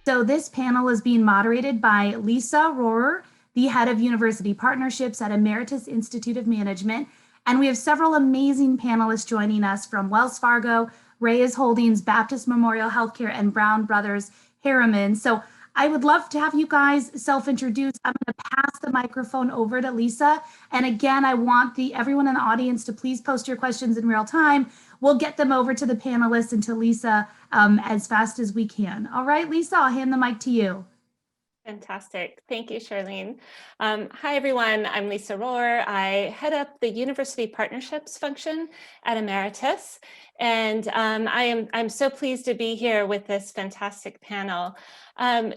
So this panel is being moderated by Lisa Rohrer, the head of university partnerships at EMERITUS Institute of Management. And we have several amazing panelists joining us from Wells Fargo, Reyes Holdings, Baptist Memorial Healthcare, and Brown Brothers Harriman. So I would love to have you guys self-introduce. I'm going to pass the microphone over to Lisa. And again, I want everyone in the audience to please post your questions in real time. We'll get them over to the panelists and to Lisa as fast as we can. All right, Lisa, I'll hand the mic to you. Fantastic. Thank you, Charlene. Hi, everyone. I'm Lisa Rohrer. I head up the University Partnerships function at EMERITUS. And I'm so pleased to be here with this fantastic panel.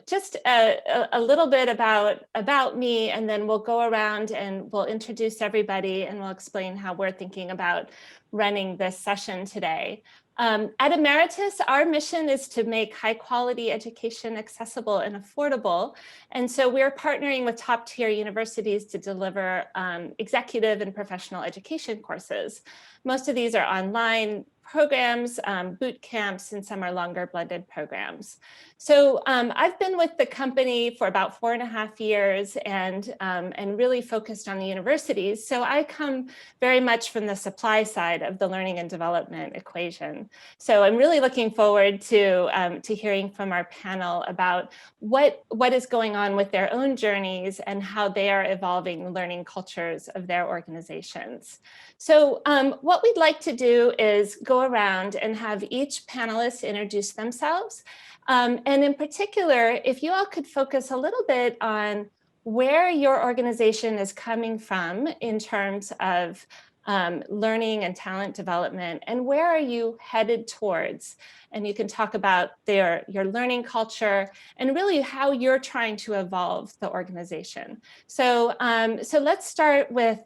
Just a little bit about me, and then we'll go around and we'll introduce everybody and we'll explain how we're thinking about running this session today. At EMERITUS, our mission is to make high quality education accessible and affordable. And so we're partnering with top tier universities to deliver executive and professional education courses. Most of these are online programs, boot camps, and some are longer blended programs. So I've been with the company for about 4.5 years and really focused on the universities. So I come very much from the supply side of the learning and development equation. So I'm really looking forward to hearing from our panel about what is going on with their own journeys and how they are evolving the learning cultures of their organizations. So what we'd like to do is go around and have each panelist introduce themselves. And in particular, if you all could focus a little bit on where your organization is coming from in terms of learning and talent development, and where are you headed towards? And you can talk about your learning culture and really how you're trying to evolve the organization. So, so let's start with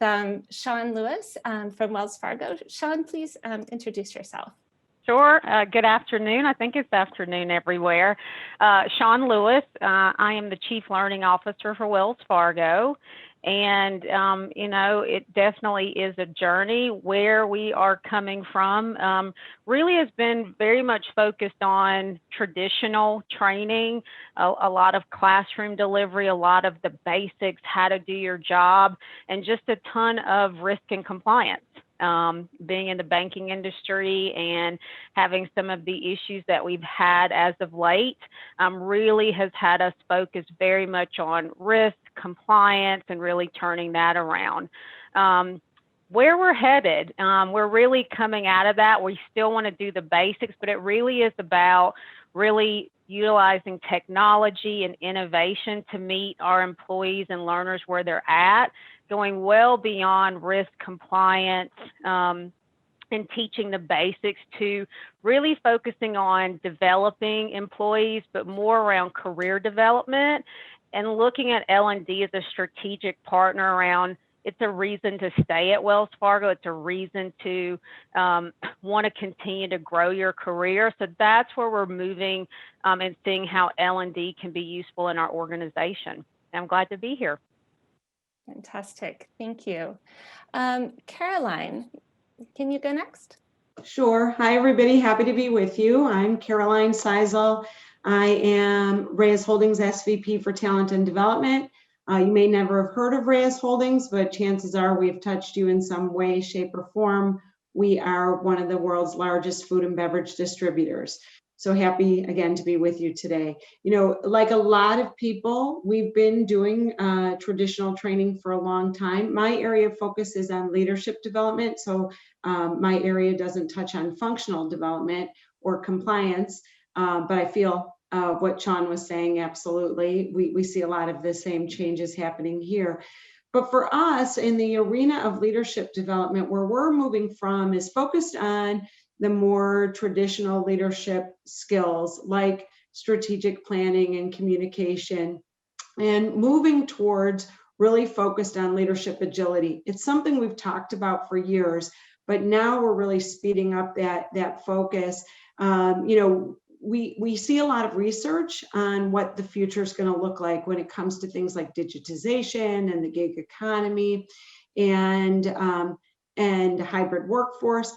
Shawn Lewis from Wells Fargo. Shawn, please introduce yourself. Sure. Good afternoon. I think it's afternoon everywhere. Shawn Lewis. I am the Chief Learning Officer for Wells Fargo. And, you know, it definitely is a journey. Where we are coming from really has been very much focused on traditional training, a lot of classroom delivery, a lot of the basics, how to do your job, and just a ton of risk and compliance. Being in the banking industry and having some of the issues that we've had as of late really has had us focus very much on risk, compliance, and really turning that around. Where we're headed, we're really coming out of that. We still want to do the basics, but it really is about really utilizing technology and innovation to meet our employees and learners where they're at, going well beyond risk, compliance, and teaching the basics to really focusing on developing employees, but more around career development, and looking at L&D as a strategic partner around it's a reason to stay at Wells Fargo. It's a reason to want to continue to grow your career. So that's where we're moving and seeing how L&D can be useful in our organization. I'm glad to be here. Fantastic. Thank you. Caroline, can you go next? Sure. Hi, everybody. Happy to be with you. I'm Caroline Ceisel. I am Reyes Holdings SVP for Talent and Development. You may never have heard of Reyes Holdings, but chances are we have touched you in some way, shape, or form. We are one of the world's largest food and beverage distributors. So happy again to be with you today. You know, like a lot of people, we've been doing traditional training for a long time. My area of focus is on leadership development. So my area doesn't touch on functional development or compliance, but I feel what Shawn was saying, absolutely. We see a lot of the same changes happening here. But for us in the arena of leadership development, where we're moving from is focused on the more traditional leadership skills like strategic planning and communication, and moving towards really focused on leadership agility. It's something we've talked about for years, but now we're really speeding up that focus. You know, we see a lot of research on what the future is going to look like when it comes to things like digitization and the gig economy and hybrid workforce.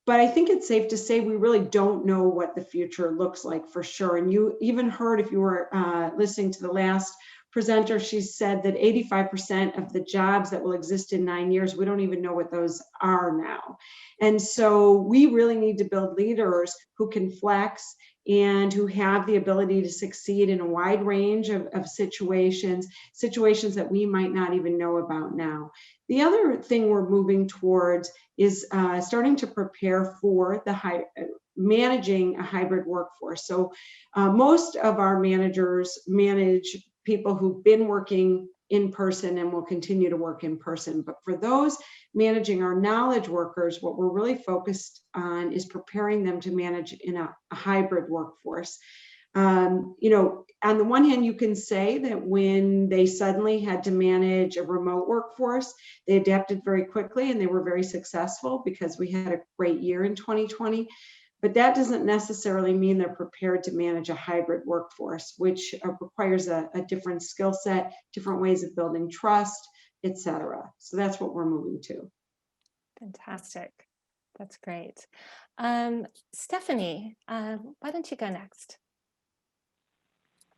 But I think it's safe to say we really don't know what the future looks like for sure. And you even heard, if you were listening to the last presenter, she said that 85% of the jobs that will exist in 9 years, we don't even know what those are now. And so we really need to build leaders who can flex and who have the ability to succeed in a wide range of situations that we might not even know about now. The other thing we're moving towards is starting to prepare for managing a hybrid workforce. So most of our managers manage people who've been working in person and will continue to work in person. But for those managing our knowledge workers, what we're really focused on is preparing them to manage in a hybrid workforce. On the one hand, you can say that when they suddenly had to manage a remote workforce, they adapted very quickly and they were very successful because we had a great year in 2020. But that doesn't necessarily mean they're prepared to manage a hybrid workforce, which requires a different skill set, different ways of building trust, et cetera. So that's what we're moving to. Fantastic. That's great. Stephanie, why don't you go next?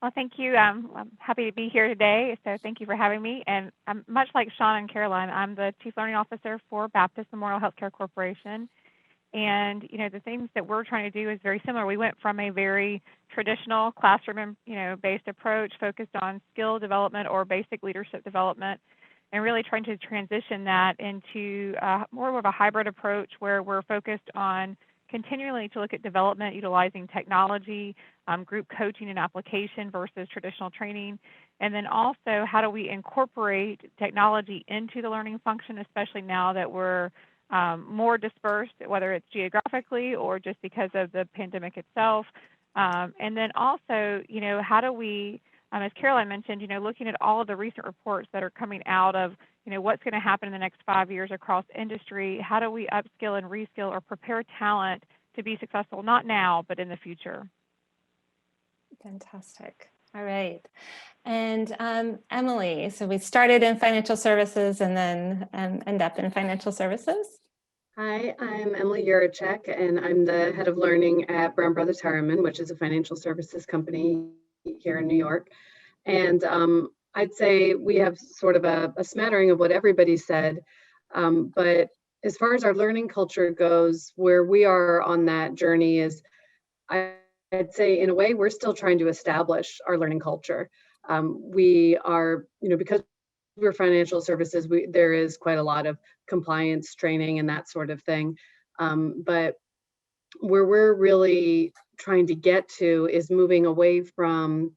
Well, thank you. I'm happy to be here today. So thank you for having me. And much like Shawn and Caroline, I'm the Chief Learning Officer for Baptist Memorial Healthcare Corporation. And, the things that we're trying to do is very similar. We went from a very traditional classroom, based approach focused on skill development or basic leadership development, and really trying to transition that into more of a hybrid approach where we're focused on continually to look at development utilizing technology, group coaching and application versus traditional training. And then also, how do we incorporate technology into the learning function, especially now that we're more dispersed, whether it's geographically or just because of the pandemic itself. And then also, how do we, as Caroline mentioned, looking at all of the recent reports that are coming out of, what's going to happen in the next 5 years across industry, how do we upskill and reskill or prepare talent to be successful, not now, but in the future? Fantastic. All right. And Emily, so we started in financial services and then end up in financial services. Hi, I'm Emily Yurachek, and I'm the head of learning at Brown Brothers Harriman, which is a financial services company here in New York. And I'd say we have sort of a smattering of what everybody said. But as far as our learning culture goes, where we are on that journey is, I'd say in a way, we're still trying to establish our learning culture. We are, because we're financial services, there is quite a lot of compliance training and that sort of thing. But where we're really trying to get to is moving away from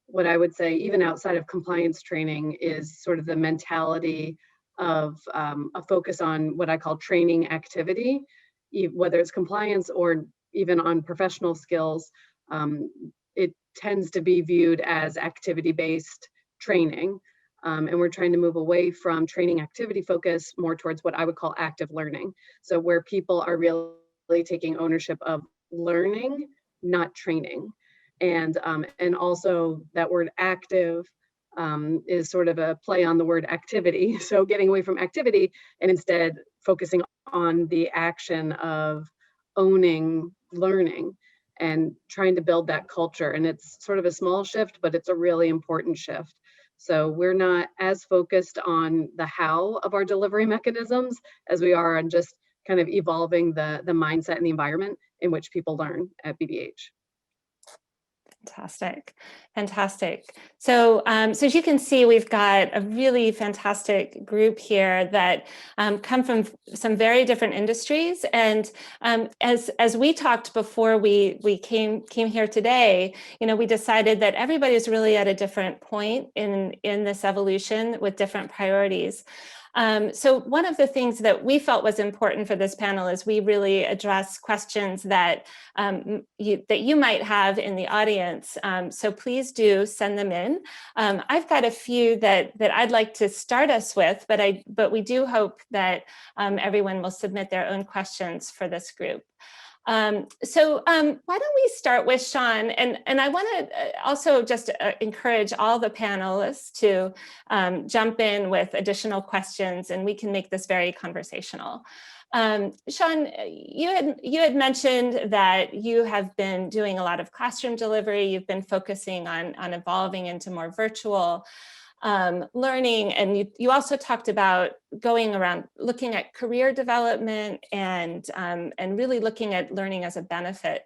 what I would say, even outside of compliance training, is sort of the mentality of a focus on what I call training activity, whether it's compliance or even on professional skills. It tends to be viewed as activity-based training. And we're trying to move away from training activity focus more towards what I would call active learning. So where people are really taking ownership of learning, not training. And also that word active is sort of a play on the word activity. So getting away from activity and instead focusing on the action of owning learning and trying to build that culture. And it's sort of a small shift, but it's a really important shift. So we're not as focused on the how of our delivery mechanisms as we are on just kind of evolving the mindset and the environment in which people learn at BBH. Fantastic. Fantastic. So, so as you can see, we've got a really fantastic group here that come from some very different industries. And as we talked before we came here today, we decided that everybody is really at a different point in this evolution with different priorities. So one of the things that we felt was important for this panel is we really address questions that you might have in the audience. So please do send them in. I've got a few that I'd like to start us with, but we do hope that everyone will submit their own questions for this group. Why don't we start with Shawn? And I want to also just encourage all the panelists to jump in with additional questions, and we can make this very conversational. Shawn, you had mentioned that you have been doing a lot of classroom delivery. You've been focusing on evolving into more virtual learning, and you also talked about going around looking at career development and really looking at learning as a benefit.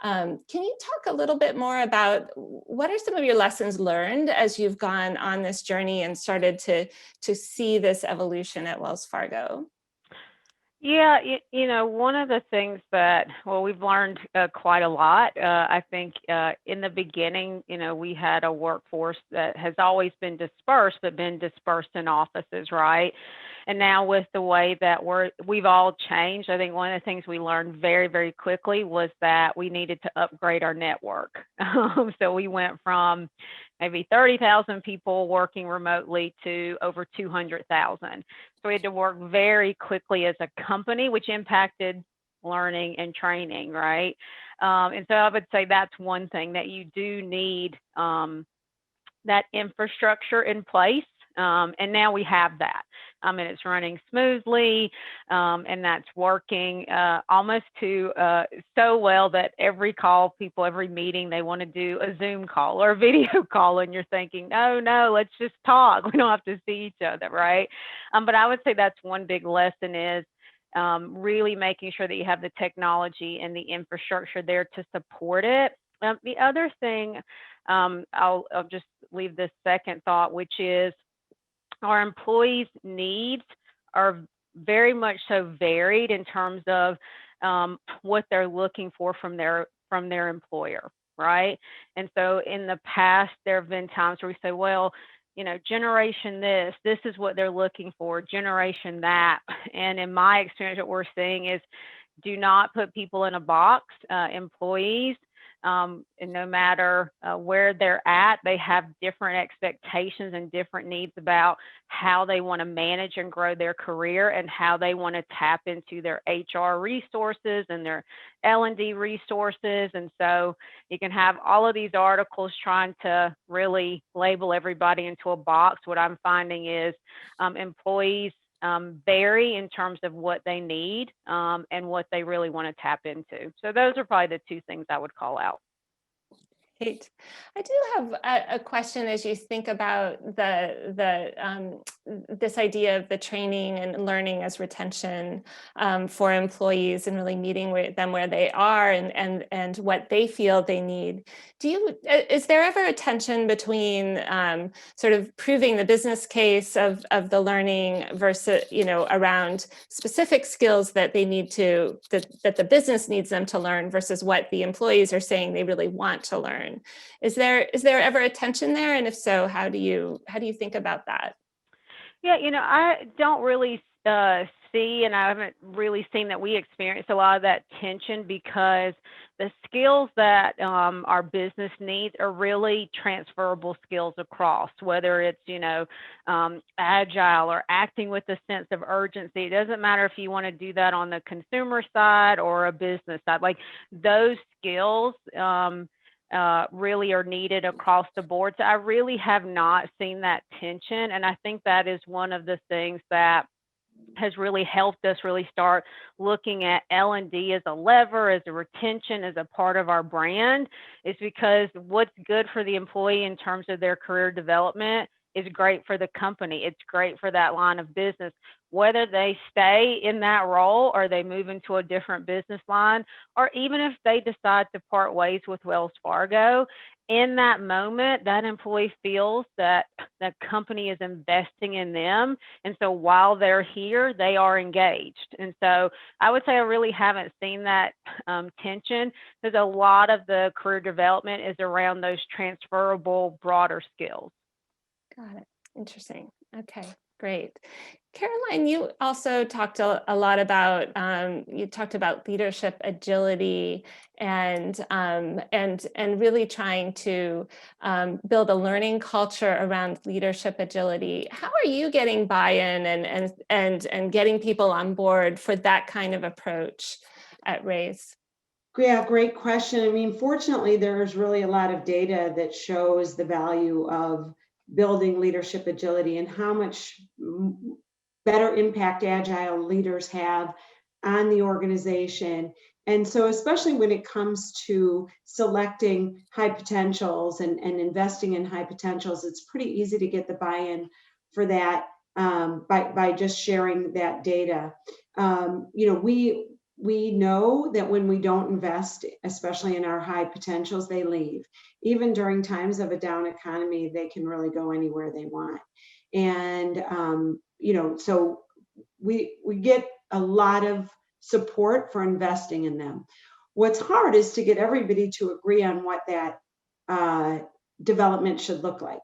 Can you talk a little bit more about what are some of your lessons learned as you've gone on this journey and started to see this evolution at Wells Fargo? Yeah, one of the things that, well, we've learned quite a lot. I think in the beginning, we had a workforce that has always been dispersed, but been dispersed in offices, right? And now with the way that we've all changed, I think one of the things we learned very, very quickly was that we needed to upgrade our network. So we went from maybe 30,000 people working remotely to over 200,000. So we had to work very quickly as a company, which impacted learning and training, right? And so I would say that's one thing, that you do need that infrastructure in place. And now we have that. And it's running smoothly, and that's working almost to so well that every call, every meeting, they want to do a Zoom call or a video call, and you're thinking, no, let's just talk. We don't have to see each other, right? But I would say that's one big lesson is really making sure that you have the technology and the infrastructure there to support it. The other thing, I'll just leave this second thought, which is our employees' needs are very much so varied in terms of what they're looking for from their employer, right? And so in the past, there have been times where we say, well, generation this is what they're looking for, generation that. And in my experience, what we're seeing is do not put people in a box. Employees, and no matter where they're at, they have different expectations and different needs about how they want to manage and grow their career and how they want to tap into their HR resources and their L&D resources. And so you can have all of these articles trying to really label everybody into a box. What I'm finding is employees vary in terms of what they need and what they really want to tap into. So those are probably the two things I would call out. Great. I do have a question as you think about this idea of the training and learning as retention for employees and really meeting with them where they are and what they feel they need. Is there ever a tension between sort of proving the business case of the learning versus, around specific skills that they need that the business needs them to learn versus what the employees are saying they really want to learn? Is there ever a tension there? And if so, how do you think about that? Yeah, I don't really see, and I haven't really seen that we experience a lot of that tension because the skills that our business needs are really transferable skills across, whether it's, agile or acting with a sense of urgency. It doesn't matter if you want to do that on the consumer side or a business side. Like those skills really are needed across the board. So I really have not seen that tension. And I think that is one of the things that has really helped us really start looking at L&D as a lever, as a retention, as a part of our brand, is because what's good for the employee in terms of their career development is great for the company. It's great for that line of business. Whether they stay in that role or they move into a different business line, or even if they decide to part ways with Wells Fargo, in that moment, that employee feels that the company is investing in them. And so while they're here, they are engaged. And so I would say I really haven't seen that tension because a lot of the career development is around those transferable, broader skills. Got it. Interesting. Okay, great. Caroline, you also talked a lot about leadership agility and really trying to build a learning culture around leadership agility. How are you getting buy-in and getting people on board for that kind of approach at Reyes? Yeah, great question. I mean, fortunately, there's really a lot of data that shows the value of building leadership agility and how much better impact agile leaders have on the organization. And so, especially when it comes to selecting high potentials and investing in high potentials, it's pretty easy to get the buy-in for that by just sharing that data. You know, we know that when we don't invest, especially in our high potentials, they leave. Even during times of a down economy, they can really go anywhere they want. And, you know, so we get a lot of support for investing in them. What's hard is to get everybody to agree on what that development should look like.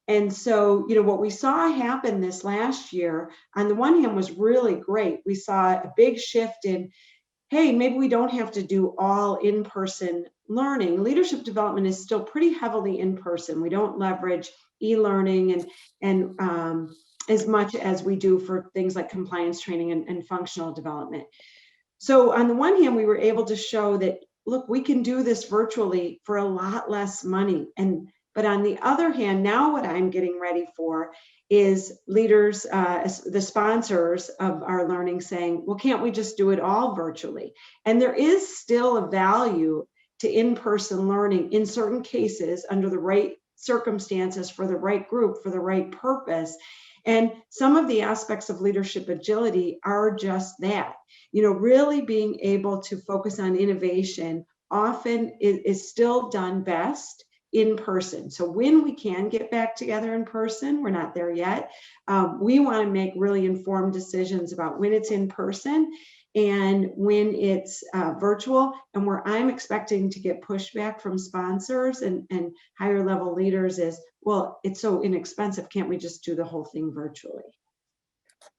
And so, you know, what we saw happen this last year, on the one hand, was really great. We saw a big shift in, hey, maybe we don't have to do all in-person learning. Leadership development is still pretty heavily in-person. We don't leverage e-learning and as much as we do for things like compliance training and functional development. So on the one hand, we were able to show that, look, we can do this virtually for a lot less money. But on the other hand, now what I'm getting ready for is leaders, the sponsors of our learning saying, well, can't we just do it all virtually? And there is still a value to in-person learning in certain cases under the right circumstances for the right group, for the right purpose. And some of the aspects of leadership agility are just that, you know, really being able to focus on innovation often is still done best in person. So when we can get back together in person, we're not there yet. We want to make really informed decisions about when it's in person and when it's virtual. And where I'm expecting to get pushback from sponsors and higher level leaders is, well, it's so inexpensive. Can't we just do the whole thing virtually?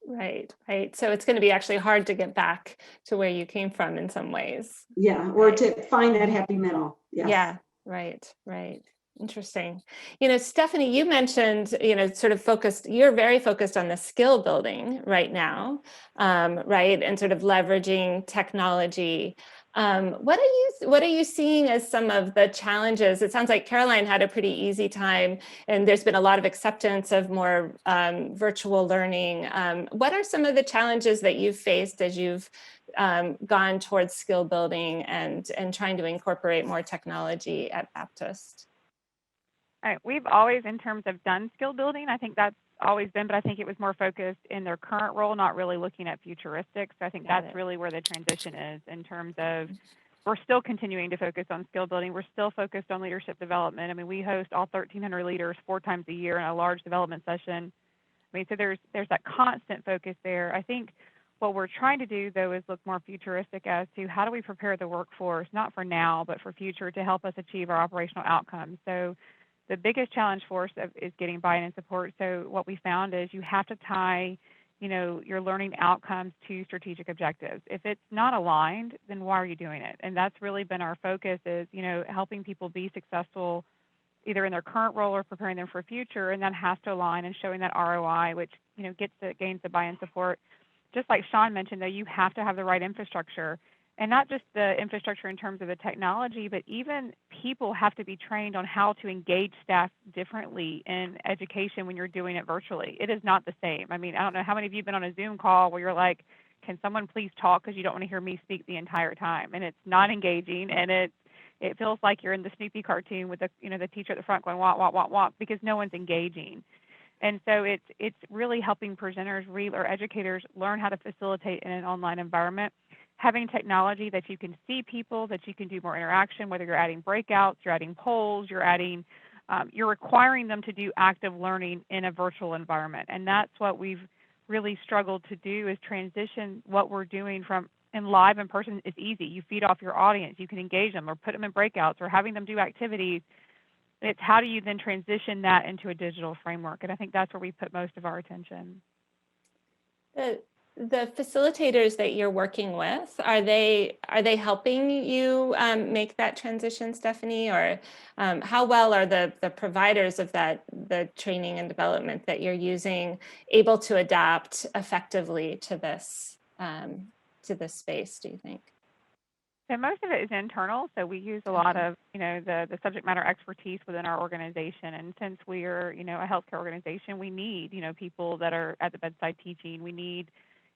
Right, right. So it's going to be actually hard to get back to where you came from in some ways. Yeah, or to find that happy middle. Yes. Yeah, right, right. Interesting. You know, Stephanie, you mentioned, you know, sort of focused, you're very focused on the skill building right now, right? And sort of leveraging technology. What are you seeing as some of the challenges? It sounds like Caroline had a pretty easy time and there's been a lot of acceptance of more virtual learning. What are some of the challenges that you've faced as you've gone towards skill building and trying to incorporate more technology at Baptist? All right, we've always, in terms of done skill building, I think that's always been, but I think it was more focused in their current role, not really looking at futuristic. So I think that's really where the transition is in terms of, we're still continuing to focus on skill building. We're still focused on leadership development. I mean, we host all 1,300 leaders 4 times a year in a large development session. I mean, so there's that constant focus there. I think what we're trying to do, though, is look more futuristic as to how do we prepare the workforce, not for now, but for future, to help us achieve our operational outcomes. So the biggest challenge for us is getting buy-in and support. So what we found is you have to tie, you know, your learning outcomes to strategic objectives. If it's not aligned, then why are you doing it? And that's really been our focus is, you know, helping people be successful either in their current role or preparing them for future, and that has to align and showing that ROI, which, you know, gains the buy-in support. Just like Shawn mentioned, though, you have to have the right infrastructure. And not just the infrastructure in terms of the technology, but even people have to be trained on how to engage staff differently in education when you're doing it virtually. It is not the same. I mean, I don't know how many of you have been on a Zoom call where you're like, can someone please talk because you don't want to hear me speak the entire time? And it's not engaging, and it feels like you're in the Snoopy cartoon with the, you know, the teacher at the front going, wah, wah, wah, wah, because no one's engaging. And so it's really helping presenters or educators learn how to facilitate in an online environment. Having technology that you can see people, that you can do more interaction, whether you're adding breakouts, you're adding polls, you're requiring them to do active learning in a virtual environment. And that's what we've really struggled to do, is transition what we're doing from in live in person is easy. You feed off your audience, you can engage them or put them in breakouts or having them do activities. It's how do you then transition that into a digital framework? And I think that's where we put most of our attention. The facilitators that you're working with, are they helping you make that transition, Stephanie? Or how well are the providers of the training and development that you're using able to adapt effectively to this space, do you think? So most of it is internal. So we use a lot of, the subject matter expertise within our organization. And since we are, a healthcare organization, we need, people that are at the bedside teaching. We need,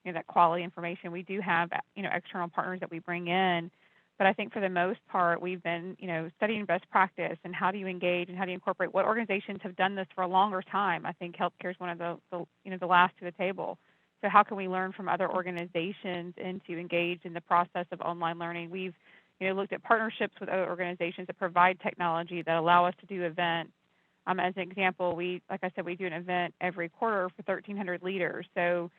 that quality information. We do have, external partners that we bring in. But I think for the most part, we've been, studying best practice and how do you engage and how do you incorporate. What organizations have done this for a longer time? I think healthcare is one of the last to the table. So how can we learn from other organizations and to engage in the process of online learning? We've looked at partnerships with other organizations that provide technology that allow us to do events. As an example, like I said, we do an event every quarter for 1,300 leaders. So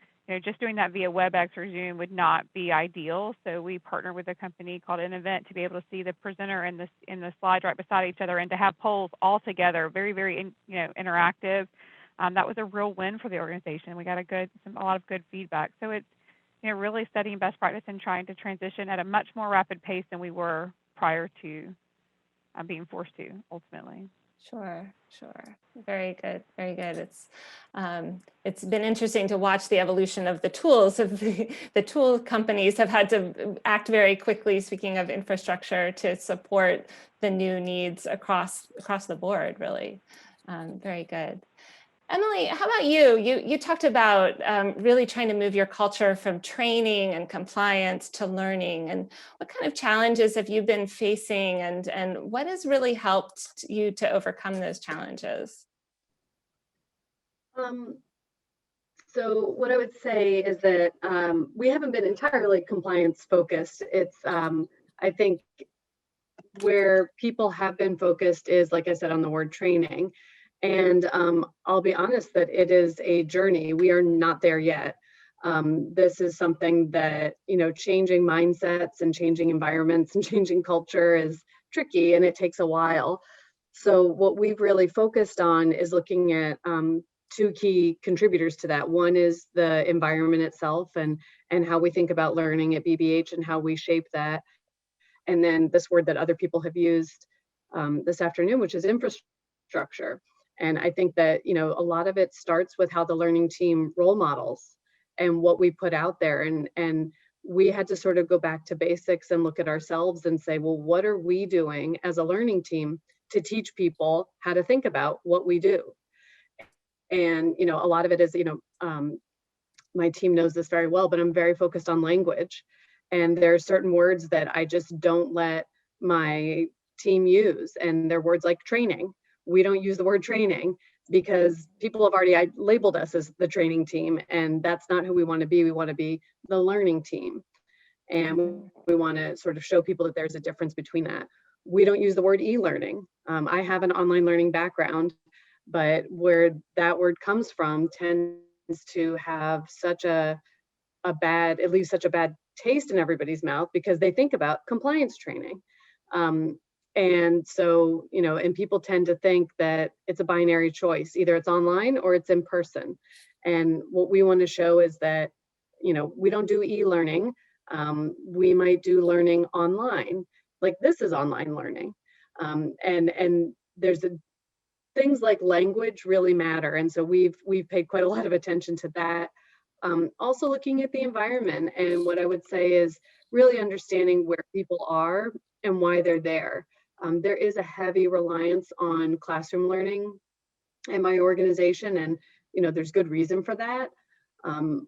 just doing that via WebEx or Zoom would not be ideal. So we partner with a company called An Event to be able to see the presenter and the slide right beside each other and to have polls all together, very, very interactive. That was a real win for the organization. We got a lot of good feedback. So it's really studying best practice and trying to transition at a much more rapid pace than we were prior to being forced to ultimately. Sure. Very good. Very good. It's been interesting to watch the evolution of the tools. Of the tool companies have had to act very quickly, speaking of infrastructure, to support the new needs across the board, really. Very good. Emily, how about you? You talked about really trying to move your culture from training and compliance to learning. And what kind of challenges have you been facing, and what has really helped you to overcome those challenges? So what I would say is that we haven't been entirely compliance focused. It's, I think, where people have been focused is, like I said, on the word training. And I'll be honest that it is a journey. We are not there yet. This is something that, changing mindsets and changing environments and changing culture is tricky, and it takes a while. So what we've really focused on is looking at two key contributors to that. One is the environment itself and how we think about learning at BBH and how we shape that. And then this word that other people have used this afternoon, which is infrastructure. And I think that, a lot of it starts with how the learning team role models and what we put out there. And we had to sort of go back to basics and look at ourselves and say, well, what are we doing as a learning team to teach people how to think about what we do? And, a lot of it is, my team knows this very well, but I'm very focused on language. And there are certain words that I just don't let my team use. And they're words like training. We don't use the word training because people have already labeled us as the training team, and that's not who we want to be. We want to be the learning team. And we want to sort of show people that there's a difference between that. We don't use the word e-learning. I have an online learning background, but where that word comes from tends to have such it leaves such a bad taste in everybody's mouth because they think about compliance training. And so, and people tend to think that it's a binary choice. Either it's online or it's in person. And what we want to show is that, we don't do e-learning. We might do learning online. Like this is online learning. And there's things like language really matter. And so we've paid quite a lot of attention to that. Also looking at the environment. And what I would say is really understanding where people are and why they're there. There is a heavy reliance on classroom learning in my organization, and there's good reason for that.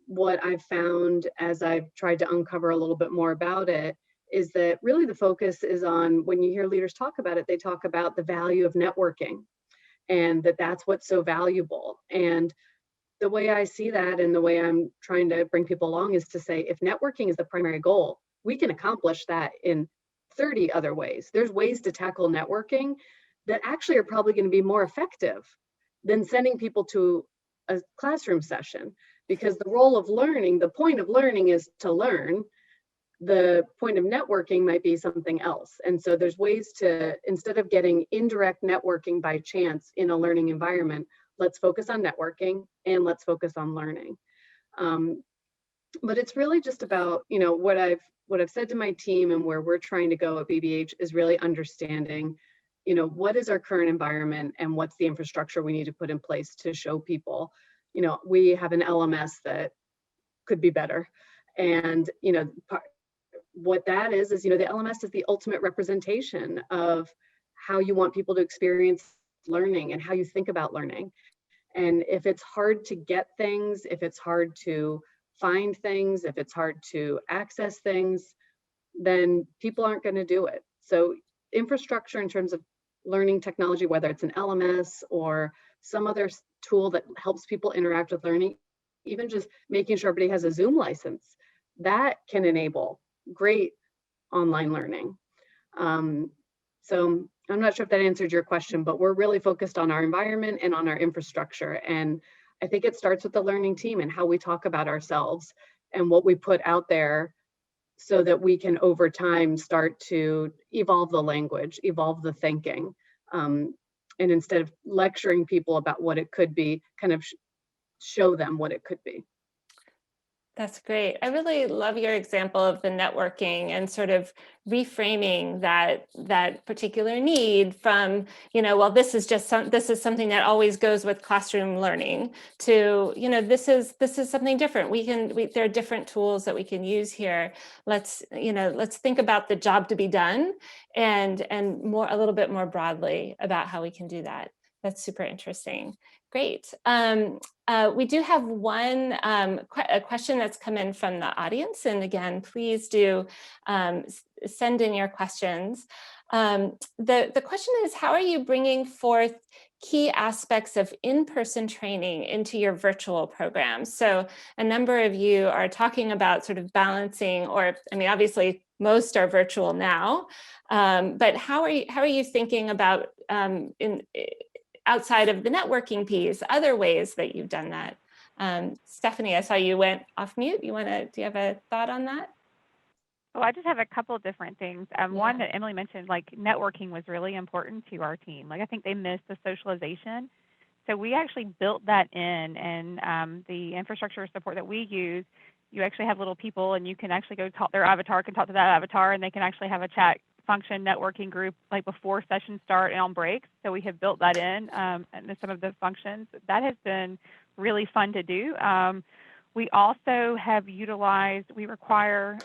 What I've found as I've tried to uncover a little bit more about it is that really the focus is on, when you hear leaders talk about it, they talk about the value of networking and that's what's so valuable. And the way I see that and the way I'm trying to bring people along is to say, if networking is the primary goal, we can accomplish that in 30 other ways. There's ways to tackle networking that actually are probably going to be more effective than sending people to a classroom session, because the role of learning, the point of learning is to learn. The point of networking might be something else. And so there's ways to, instead of getting indirect networking by chance in a learning environment, let's focus on networking and let's focus on learning. But it's really just about, what I've said to my team and where we're trying to go at BBH is really understanding, what is our current environment and what's the infrastructure we need to put in place to show people, we have an LMS that could be better. And, what that is, the LMS is the ultimate representation of how you want people to experience learning and how you think about learning. And if it's hard to get things, if it's hard to find things, if it's hard to access things, then people aren't going to do it. So infrastructure in terms of learning technology, whether it's an LMS or some other tool that helps people interact with learning, even just making sure everybody has a Zoom license, that can enable great online learning. So I'm not sure if that answered your question, but we're really focused on our environment and on our infrastructure. And I think it starts with the learning team and how we talk about ourselves and what we put out there, so that we can over time start to evolve the language, evolve the thinking. And instead of lecturing people about what it could be, kind of show them what it could be. That's great. I really love your example of the networking and sort of reframing that particular need from, well, this is something that always goes with classroom learning, to, this is something different. There are different tools that we can use here. Let's think about the job to be done, and a little bit more broadly about how we can do that. That's super interesting. Great. We do have one a question that's come in from the audience. And again, please do send in your questions. The question is, how are you bringing forth key aspects of in-person training into your virtual programs? So a number of you are talking about sort of balancing, or, obviously most are virtual now, but how are you thinking about outside of the networking piece, other ways that you've done that? Stephanie, I saw you went off mute. Do you have a thought on that? Well, I just have a couple of different things. One that Emily mentioned, like networking was really important to our team. Like I think they missed the socialization. So we actually built that in, and the infrastructure support that we use, you actually have little people and you can actually go talk, their avatar can talk to that avatar, and they can actually have a chat function networking group like before sessions start and on breaks. So we have built that in some of the functions. That has been really fun to do. We also have utilized, we require,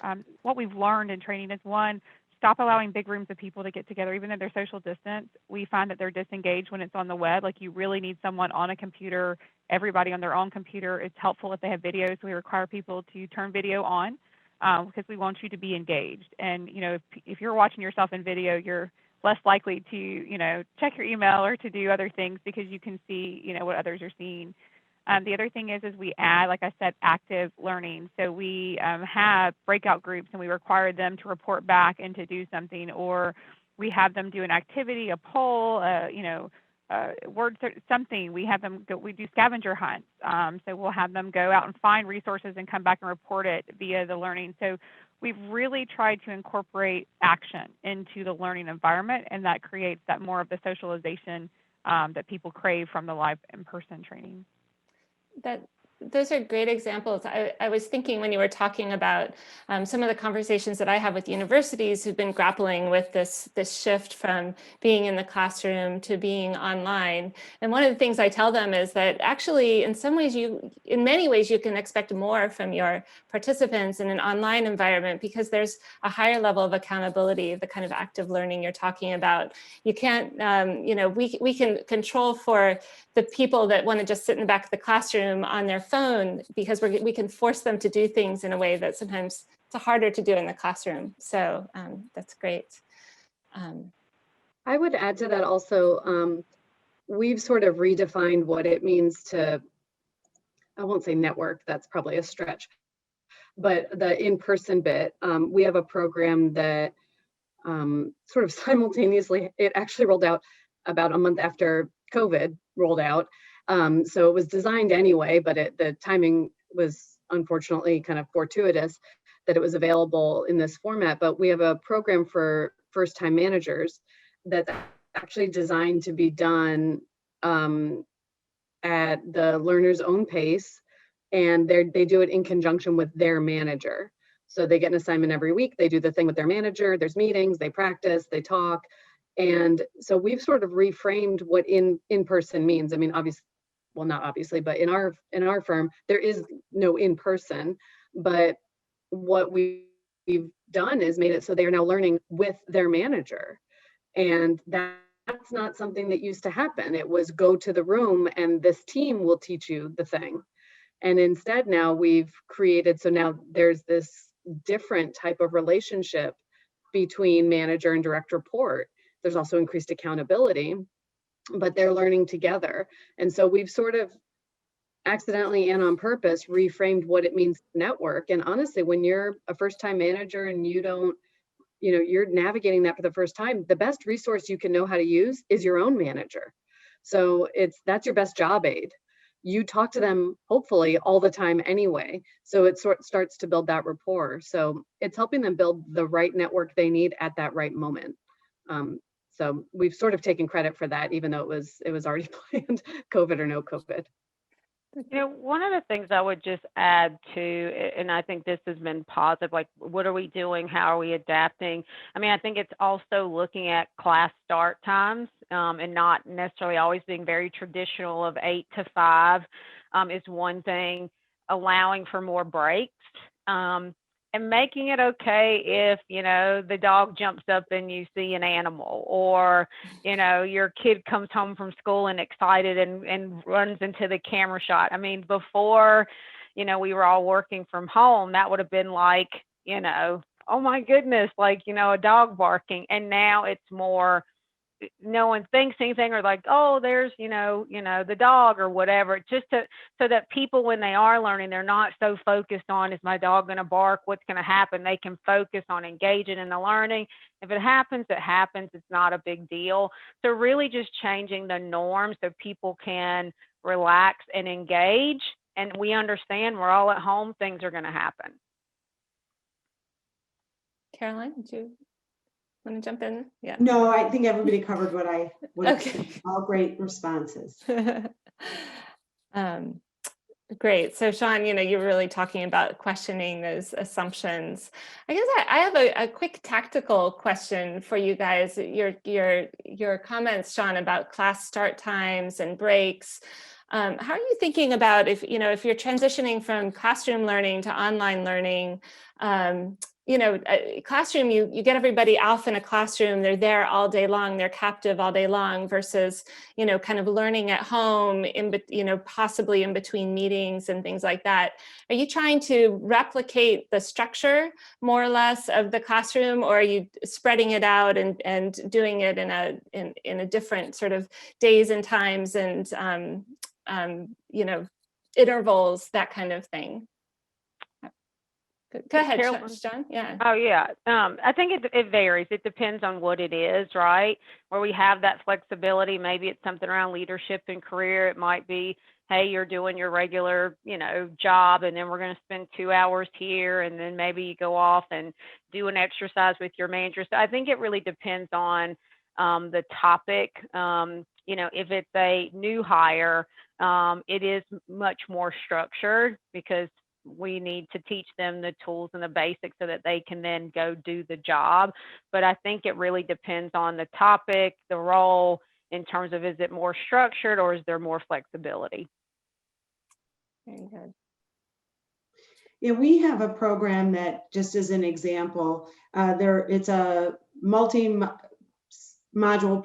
what we've learned in training is, one, stop allowing big rooms of people to get together, even though they're social distance. We find that they're disengaged when it's on the web. Like you really need someone on a computer, everybody on their own computer. It's helpful if they have videos. We require people to turn video on, because we want you to be engaged. And, if you're watching yourself in video, you're less likely to, check your email or to do other things, because you can see, what others are seeing. The other thing is we add, like I said, active learning. So we have breakout groups, and we require them to report back and to do something, or we have them do an activity, a poll, word something. We have them go, we do scavenger hunts. So we'll have them go out and find resources and come back and report it via the learning. So we've really tried to incorporate action into the learning environment, and that creates that more of the socialization that people crave from the live in-person training. Those are great examples. I was thinking when you were talking about some of the conversations that I have with universities who've been grappling with this shift from being in the classroom to being online. And one of the things I tell them is that actually, in many ways, you can expect more from your participants in an online environment, because there's a higher level of accountability, the kind of active learning you're talking about. You can't, we can control for the people that want to just sit in the back of the classroom on their phone, because we can force them to do things in a way that sometimes it's harder to do in the classroom. So that's great. I would add to that also, we've sort of redefined what it means to, I won't say network, that's probably a stretch, but the in-person bit. We have a program that sort of simultaneously, it actually rolled out about a month after COVID rolled out. So it was designed anyway, but the timing was unfortunately kind of fortuitous that it was available in this format. But we have a program for first-time managers that's actually designed to be done at the learner's own pace, and they do it in conjunction with their manager. So they get an assignment every week, they do the thing with their manager, there's meetings, they practice, they talk. And so we've sort of reframed what in-person means. I mean, obviously, well, not obviously, but in our firm, there is no in-person, but what we've done is made it so they are now learning with their manager. And that's not something that used to happen. It was go to the room and this team will teach you the thing. And instead now we've created, so now there's this different type of relationship between manager and direct report. There's also increased accountability, but they're learning together. And so we've sort of accidentally and on purpose reframed what it means to network. And honestly, when you're a first-time manager and you don't, you're navigating that for the first time, the best resource you can know how to use is your own manager. So that's your best job aid. You talk to them hopefully all the time anyway. So it starts to build that rapport. So it's helping them build the right network they need at that right moment. So we've sort of taken credit for that, even though it was already planned, COVID or no COVID. One of the things I would just add to, and I think this has been positive, like what are we doing? How are we adapting? I mean, I think it's also looking at class start times and not necessarily always being very traditional of 8 to 5 is one thing, allowing for more breaks. And making it okay if, the dog jumps up and you see an animal, or, your kid comes home from school and excited and runs into the camera shot. I mean, before, we were all working from home, that would have been like, oh my goodness, like, a dog barking. And now it's more, no one thinks anything, or like, oh, there's, the dog or whatever, just so that people, when they are learning, they're not so focused on, is my dog going to bark? What's going to happen? They can focus on engaging in the learning. If it happens, it happens. It's not a big deal. So really just changing the norm so people can relax and engage. And we understand we're all at home, things are going to happen. Caroline, did you want to jump in? Yeah. No, I think everybody covered what I would Okay. say. All great responses. Great. So Shawn, you're really talking about questioning those assumptions. I guess I have a quick tactical question for you guys. Your comments, Shawn, about class start times and breaks. How are you thinking about if you're transitioning from classroom learning to online learning? Classroom, you get everybody off in a classroom, they're there all day long, they're captive all day long, versus, kind of learning at home, possibly in between meetings and things like that. Are you trying to replicate the structure more or less of the classroom, or are you spreading it out and doing it in a different sort of days and times and, intervals, that kind of thing? Go ahead, Shawn. Yeah. Oh, yeah. I think it varies. It depends on what it is, right? Where we have that flexibility, maybe it's something around leadership and career. It might be, hey, you're doing your regular, job, and then we're going to spend 2 hours here, and then maybe you go off and do an exercise with your manager. So I think it really depends on the topic. If it's a new hire, it is much more structured because we need to teach them the tools and the basics so that they can then go do the job. But I think it really depends on the topic, the role, in terms of, is it more structured or is there more flexibility? Very good. Yeah, we have a program that, just as an example, it's a multi-module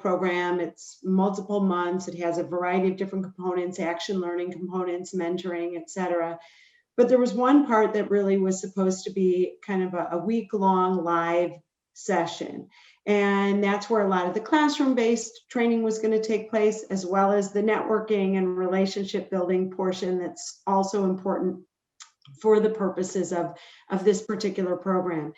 program. It's multiple months. It has a variety of different components, action learning components, mentoring, etc. But there was one part that really was supposed to be kind of a week-long live session. And that's where a lot of the classroom-based training was going to take place, as well as the networking and relationship building portion that's also important for the purposes of this particular program.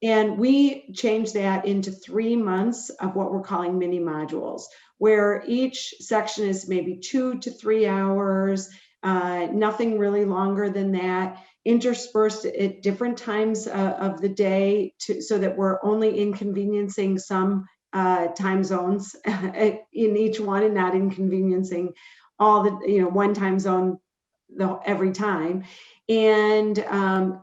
And we changed that into 3 months of what we're calling mini modules, where each section is maybe 2 to 3 hours, nothing really longer than that, interspersed at different times of the day so that we're only inconveniencing some time zones in each one and not inconveniencing all the, one time zone every time. And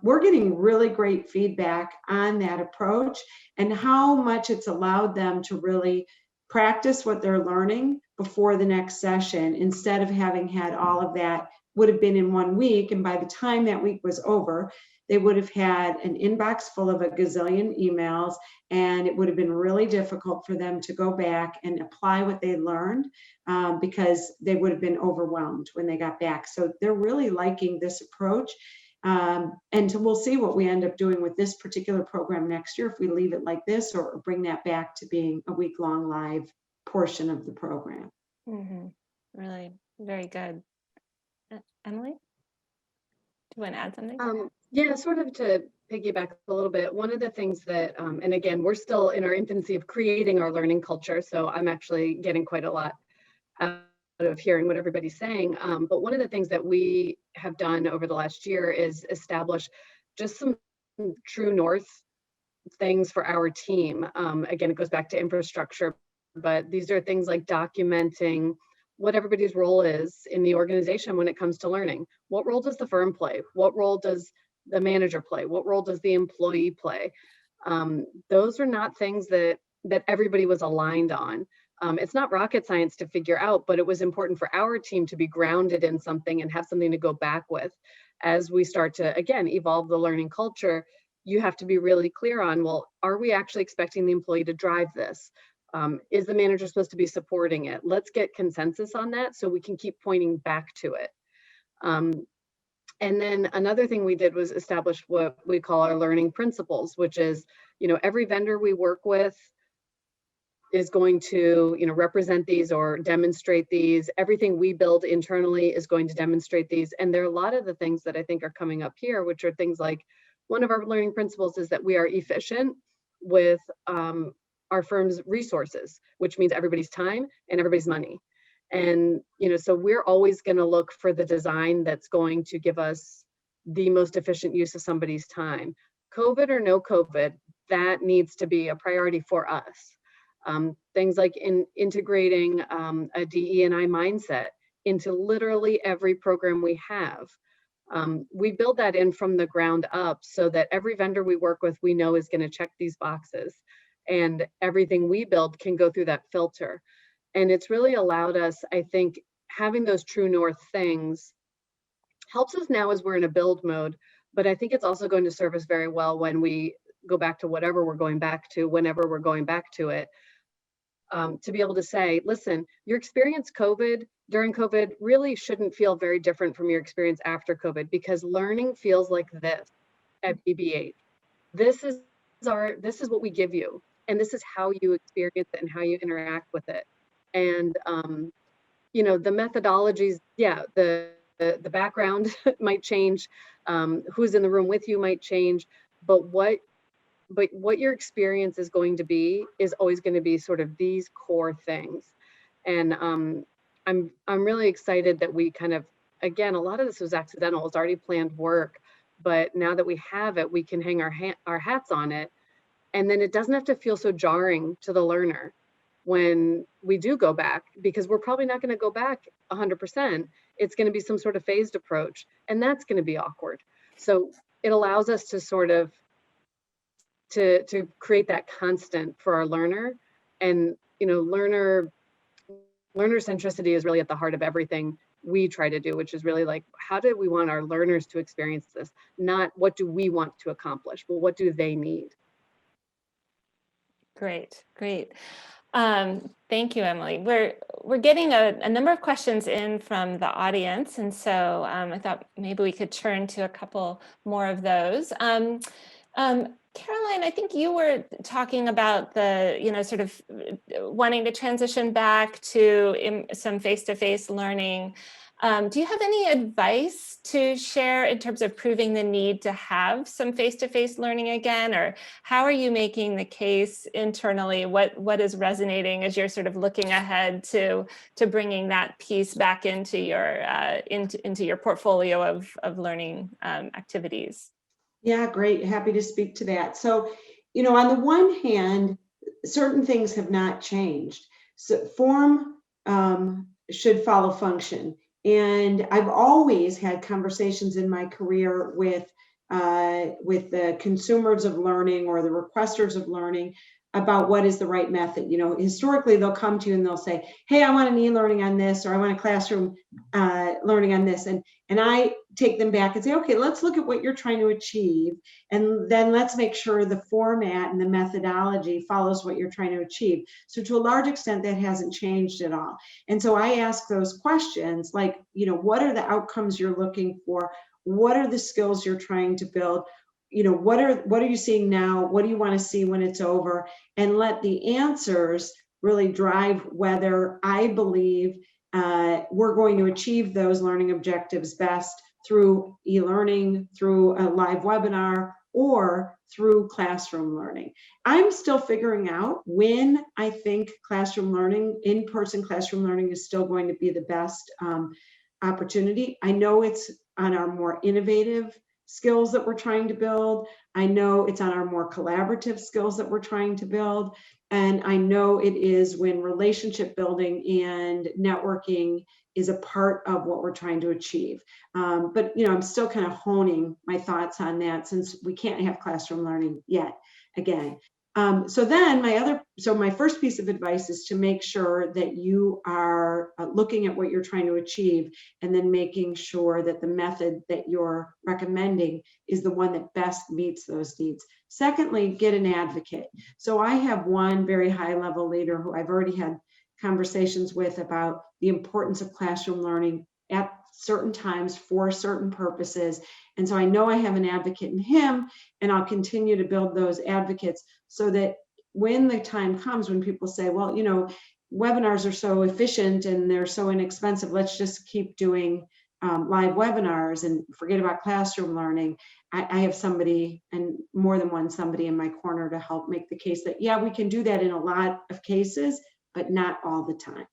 we're getting really great feedback on that approach and how much it's allowed them to really practice what they're learning before the next session, instead of having had all of that would have been in 1 week. And by the time that week was over, they would have had an inbox full of a gazillion emails, and it would have been really difficult for them to go back and apply what they learned because they would have been overwhelmed when they got back. So they're really liking this approach. And we'll see what we end up doing with this particular program next year, if we leave it like this or bring that back to being a week-long live portion of the program. Really, very good. Emily, do you want to add something? Yeah, sort of to piggyback a little bit. One of the things that, and again, we're still in our infancy of creating our learning culture, so I'm actually getting quite a lot out of hearing what everybody's saying. But one of the things that we have done over the last year is establish just some true north things for our team. Again, it goes back to infrastructure, but these are things like documenting what everybody's role is in the organization when it comes to learning. What role does the firm play? What role does the manager play? What role does the employee play? Those are not things that everybody was aligned on. It's not rocket science to figure out, but it was important for our team to be grounded in something and have something to go back with. As we start to, again, evolve the learning culture, you have to be really clear on, well, are we actually expecting the employee to drive this? Is the manager supposed to be supporting it? Let's get consensus on that so we can keep pointing back to it. And then another thing we did was establish what we call our learning principles, which is, every vendor we work with is going to, represent these or demonstrate these. Everything we build internally is going to demonstrate these. And there are a lot of the things that I think are coming up here, which are things like, one of our learning principles is that we are efficient with our firm's resources, which means everybody's time and everybody's money. And, so we're always going to look for the design that's going to give us the most efficient use of somebody's time. COVID or no COVID, that needs to be a priority for us. Things like integrating a DE&I mindset into literally every program we have. We build that in from the ground up so that every vendor we work with, we know is going to check these boxes, and everything we build can go through that filter. And it's really allowed us, I think, having those true north things helps us now as we're in a build mode, but I think it's also going to serve us very well when we go back to whatever we're going back to, whenever we're going back to it, to be able to say, listen, your experience during COVID really shouldn't feel very different from your experience after COVID, because learning feels like this at BB8. This is what we give you, and this is how you experience it and how you interact with it. And the methodologies, the background might change, who's in the room with you might change, but what your experience is going to be is always going to be sort of these core things. And I'm really excited that we kind of, again, a lot of this was accidental. It's already planned work, but now that we have it, we can hang our hats on it. And then it doesn't have to feel so jarring to the learner when we do go back, because we're probably not going to go back 100%. It's going to be some sort of phased approach, and that's going to be awkward. So it allows us to sort of to create that constant for our learner. And learner centricity is really at the heart of everything we try to do, which is really like, how do we want our learners to experience this? Not what do we want to accomplish, but what do they need? Great. Thank you, Emily. We're getting a number of questions in from the audience, and so I thought maybe we could turn to a couple more of those. Caroline, I think you were talking about the, sort of wanting to transition back to some face-to-face learning. Do you have any advice to share in terms of proving the need to have some face-to-face learning again, or how are you making the case internally? What is resonating as you're sort of looking ahead to bringing that piece back into your portfolio of learning activities? Yeah, great. Happy to speak to that. So, on the one hand, certain things have not changed. So form should follow function. And I've always had conversations in my career with the consumers of learning or the requesters of learning about what is the right method. Historically, they'll come to you and they'll say, hey, I want an e-learning on this, or I want a classroom learning on this. And I take them back and say, okay, let's look at what you're trying to achieve. And then let's make sure the format and the methodology follows what you're trying to achieve. So to a large extent, that hasn't changed at all. And so I ask those questions like, what are the outcomes you're looking for? What are the skills you're trying to build? What are you seeing now? What do you want to see when it's over? And let the answers really drive whether I believe we're going to achieve those learning objectives best through e-learning, through a live webinar, or through classroom learning. I'm still figuring out when I think classroom learning, in-person classroom learning, is still going to be the best opportunity. I know it's on our more innovative skills that we're trying to build. I know it's on our more collaborative skills that we're trying to build. And I know it is when relationship building and networking is a part of what we're trying to achieve. But I'm still kind of honing my thoughts on that, since we can't have classroom learning yet again. So my first piece of advice is to make sure that you are looking at what you're trying to achieve, and then making sure that the method that you're recommending is the one that best meets those needs. Secondly, get an advocate. So I have one very high level leader who I've already had conversations with about the importance of classroom learning at certain times for certain purposes. And so I know I have an advocate in him, and I'll continue to build those advocates so that when the time comes when people say, well, webinars are so efficient and they're so inexpensive, let's just keep doing live webinars and forget about classroom learning. I have somebody, and more than one somebody, in my corner to help make the case that, yeah, we can do that in a lot of cases, but not all the time.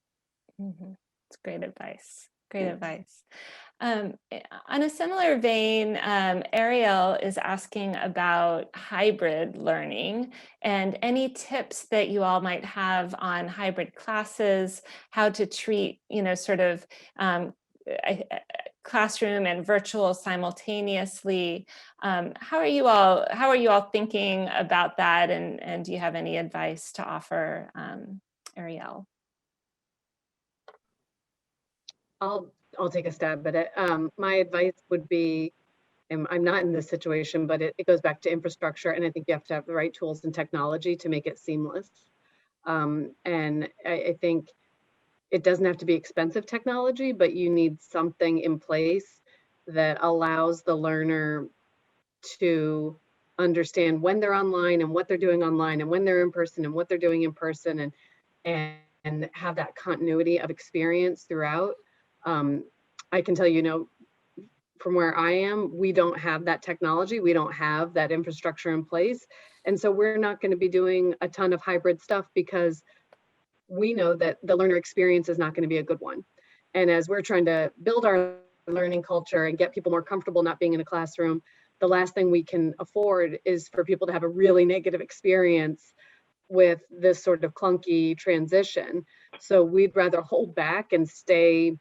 It's great advice. Great advice. On a similar vein, Ariel is asking about hybrid learning and any tips that you all might have on hybrid classes, how to treat, sort of classroom and virtual simultaneously. How are you all thinking about that? And do you have any advice to offer, Ariel? I'll take a stab at it. My advice would be, and I'm not in this situation, but it goes back to infrastructure, and I think you have to have the right tools and technology to make it seamless. And I think it doesn't have to be expensive technology, but you need something in place that allows the learner to understand when they're online and what they're doing online, and when they're in person and what they're doing in person, and have that continuity of experience throughout. I can tell you, from where I am, we don't have that technology. We don't have that infrastructure in place. And so we're not going to be doing a ton of hybrid stuff, because we know that the learner experience is not going to be a good one. And as we're trying to build our learning culture and get people more comfortable not being in a classroom, the last thing we can afford is for people to have a really negative experience with this sort of clunky transition. So we'd rather hold back and stay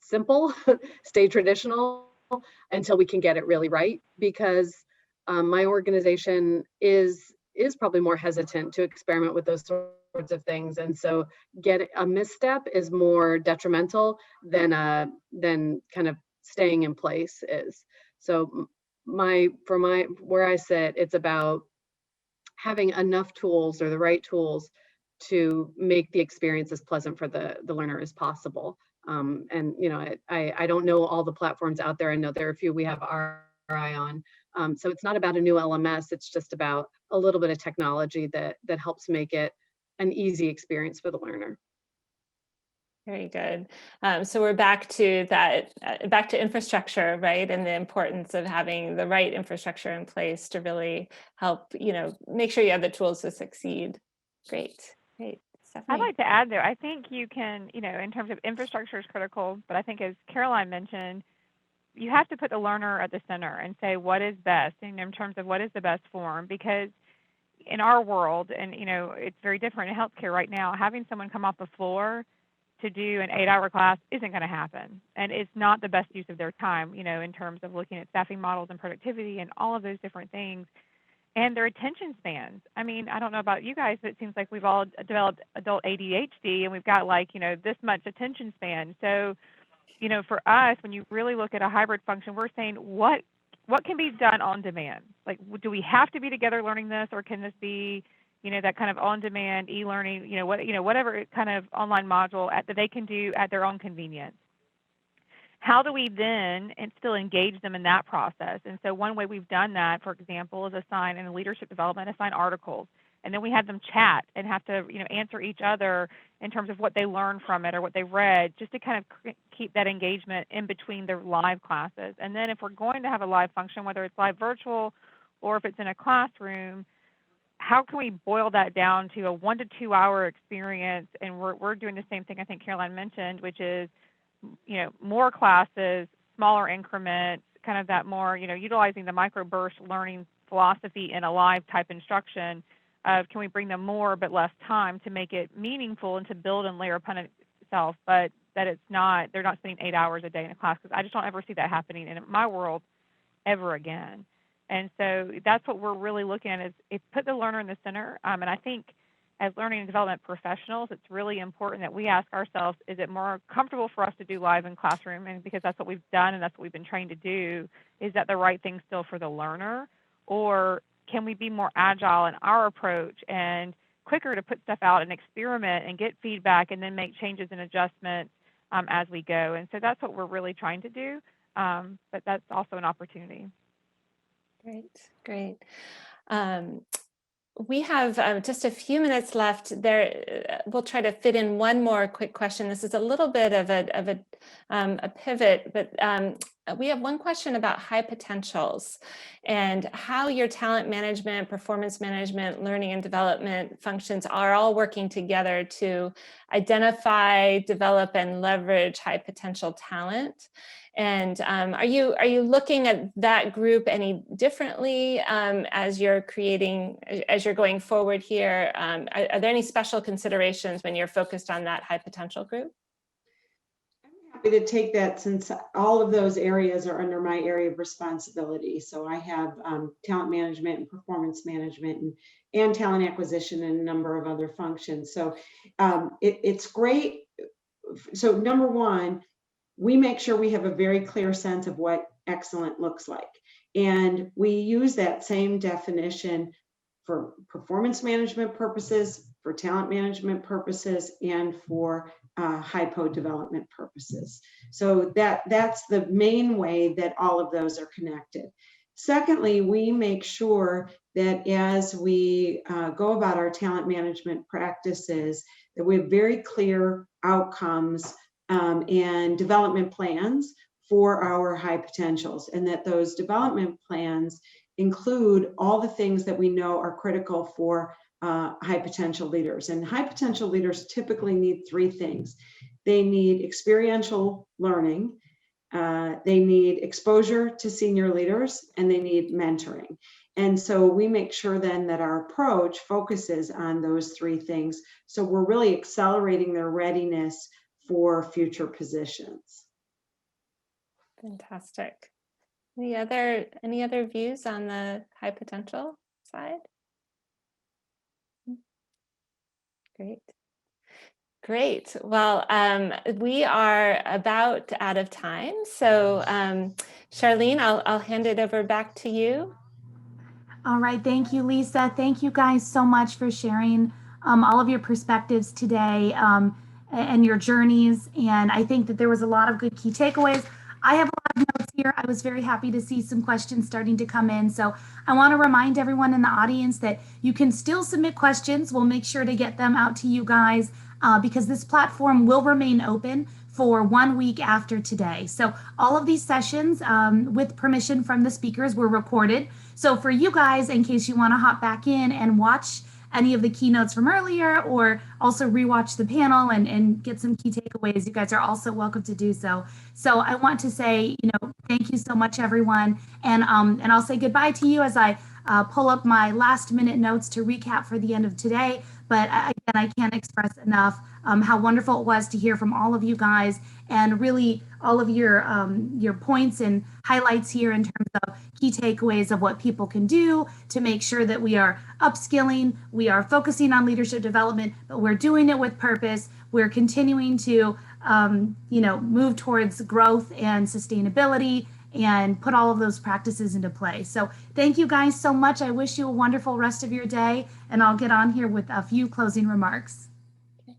simple, stay traditional until we can get it really right, because my organization is probably more hesitant to experiment with those sorts of things. And so get a misstep is more detrimental than kind of staying in place is. So where I sit, it's about having enough tools, or the right tools, to make the experience as pleasant for the learner as possible. And I don't know all the platforms out there. I know there are a few we have our eye on. So it's not about a new LMS. It's just about a little bit of technology that helps make it an easy experience for the learner. Very good. So we're back to infrastructure, right? And the importance of having the right infrastructure in place to really help, make sure you have the tools to succeed. Great. I'd like to add there, I think you can, in terms of infrastructure is critical, but I think, as Caroline mentioned, you have to put the learner at the center and say what is best in terms of what is the best form, because in our world, and it's very different in healthcare right now, having someone come off the floor to do an 8-hour class isn't going to happen. And it's not the best use of their time, in terms of looking at staffing models and productivity and all of those different things. And their attention spans. I mean, I don't know about you guys, but it seems like we've all developed adult ADHD, and we've got this much attention span. So you know, for us, when you really look at a hybrid function, we're saying what can be done on demand? Like, do we have to be together learning this, or can this be, you know, that kind of on-demand e-learning, whatever kind of online module that they can do at their own convenience? How do we then and still engage them in that process? And so one way we've done that, for example, is assign in leadership development, assign articles. And then we have them chat and have to, you know, answer each other in terms of what they learned from it or what they read, just to kind of keep that engagement in between their live classes. And then if we're going to have a live function, whether it's live virtual or if it's in a classroom, how can we boil that down to a 1 to 2 hour experience? And we're doing the same thing I think Caroline mentioned, which is, you know, more classes, smaller increments, kind of that more, you know, utilizing the microburst learning philosophy in a live type instruction of can we bring them more but less time to make it meaningful and to build and layer upon itself, but that it's not, they're not spending 8 hours a day in a class, because I just don't ever see that happening in my world ever again. And so that's what we're really looking at, is put the learner in the center. And I think as learning and development professionals, it's really important that we ask ourselves, is it more comfortable for us to do live in classroom? And because that's what we've done and that's what we've been trained to do, is that the right thing still for the learner? Or can we be more agile in our approach and quicker to put stuff out and experiment and get feedback and then make changes and adjustments as we go? And so that's what we're really trying to do, but that's also an opportunity. Great. We have just a few minutes left there. We'll try to fit in one more quick question. This is a little bit of a pivot, but we have one question about high potentials and how your talent management, performance management, learning and development functions are all working together to identify, develop, and leverage high potential talent. And are you looking at that group any differently as you're going forward here? Are there any special considerations when you're focused on that high potential group? I'm happy to take that, since all of those areas are under my area of responsibility. So I have talent management and performance management and talent acquisition and a number of other functions. So it's great. So number one, we make sure we have a very clear sense of what excellent looks like. And we use that same definition for performance management purposes, for talent management purposes, and for hypo development purposes. So that's the main way that all of those are connected. Secondly, we make sure that as we go about our talent management practices, that we have very clear outcomes and development plans for our high potentials, and that those development plans include all the things that we know are critical for high potential leaders. And high potential leaders typically need three things. They need experiential learning, they need exposure to senior leaders, and they need mentoring. And so we make sure then that our approach focuses on those three things. So we're really accelerating their readiness for future positions. Fantastic. Any other views on the high potential side? Great. Well, we are about out of time. So Charlene, I'll hand it over back to you. All right. Thank you, Lisa. Thank you guys so much for sharing all of your perspectives today and your journeys. And I think that there was a lot of good key takeaways. I have a lot of notes here. I was very happy to see some questions starting to come in. So I want to remind everyone in the audience that you can still submit questions. We'll make sure to get them out to you guys because this platform will remain open for 1 week after today. So all of these sessions, with permission from the speakers, were recorded. So for you guys, in case you want to hop back in and watch any of the keynotes from earlier, or also rewatch the panel and get some key takeaways, you guys are also welcome to do so. So I want to say, thank you so much, everyone. And I'll say goodbye to you as I pull up my last minute notes to recap for the end of today. But again, I can't express enough how wonderful it was to hear from all of you guys, and really all of your points and highlights here in terms of key takeaways of what people can do to make sure that we are upskilling, we are focusing on leadership development, but we're doing it with purpose. We're continuing to move towards growth and sustainability and put all of those practices into play. So thank you guys so much. I wish you a wonderful rest of your day, and I'll get on here with a few closing remarks.